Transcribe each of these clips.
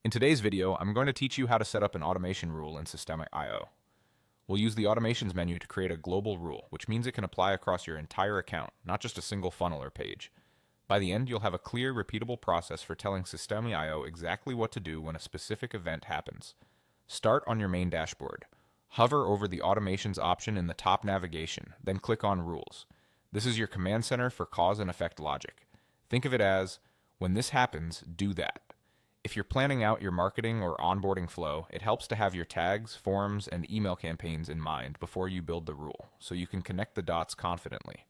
In today's video, I'm going to teach you how to set up an automation rule in Systeme IO. We'll use the automations menu to create a global rule, which means it can apply across your entire account, not just a single funnel or page. By the end, you'll have a clear, repeatable process for telling Systeme IO exactly what to do when a specific event happens. Start on your main dashboard. Hover over the automations option in the top navigation, then click on Rules. This is your command center for cause and effect logic. Think of it as, when this happens, do that. If you're planning out your marketing or onboarding flow, it helps to have your tags, forms, and email campaigns in mind before you build the rule, so you can connect the dots confidently.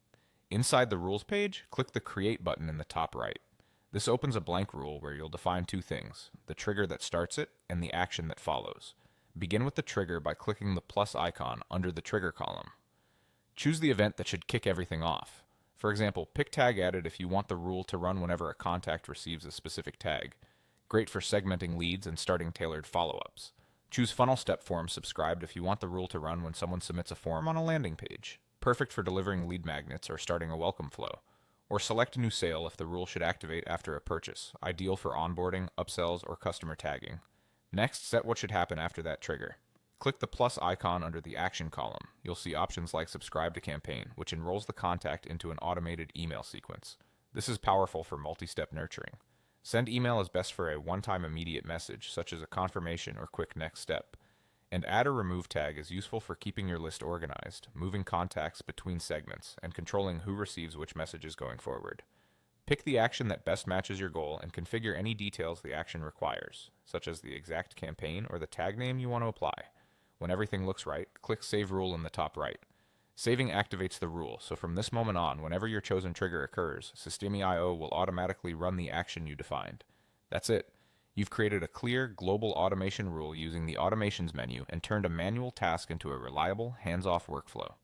Inside the Rules page, click the Create button in the top right. This opens a blank rule where you'll define two things, the trigger that starts it and the action that follows. Begin with the trigger by clicking the plus icon under the trigger column. Choose the event that should kick everything off. For example, pick tag added if you want the rule to run whenever a contact receives a specific tag. Great for segmenting leads and starting tailored follow-ups. Choose funnel step form subscribed if you want the rule to run when someone submits a form on a landing page. Perfect for delivering lead magnets or starting a welcome flow. Or select new sale if the rule should activate after a purchase, ideal for onboarding, upsells, or customer tagging. Next, set what should happen after that trigger. Click the plus icon under the action column. You'll see options like subscribe to campaign, which enrolls the contact into an automated email sequence. This is powerful for multi-step nurturing. Send email is best for a one-time immediate message, such as a confirmation or quick next step. And add or remove tag is useful for keeping your list organized, moving contacts between segments, and controlling who receives which messages going forward. Pick the action that best matches your goal and configure any details the action requires, such as the exact campaign or the tag name you want to apply. When everything looks right, click Save Rule in the top right. Saving activates the rule, so from this moment on, whenever your chosen trigger occurs, Systeme IO will automatically run the action you defined. That's it. You've created a clear, global automation rule using the Automations menu and turned a manual task into a reliable, hands-off workflow.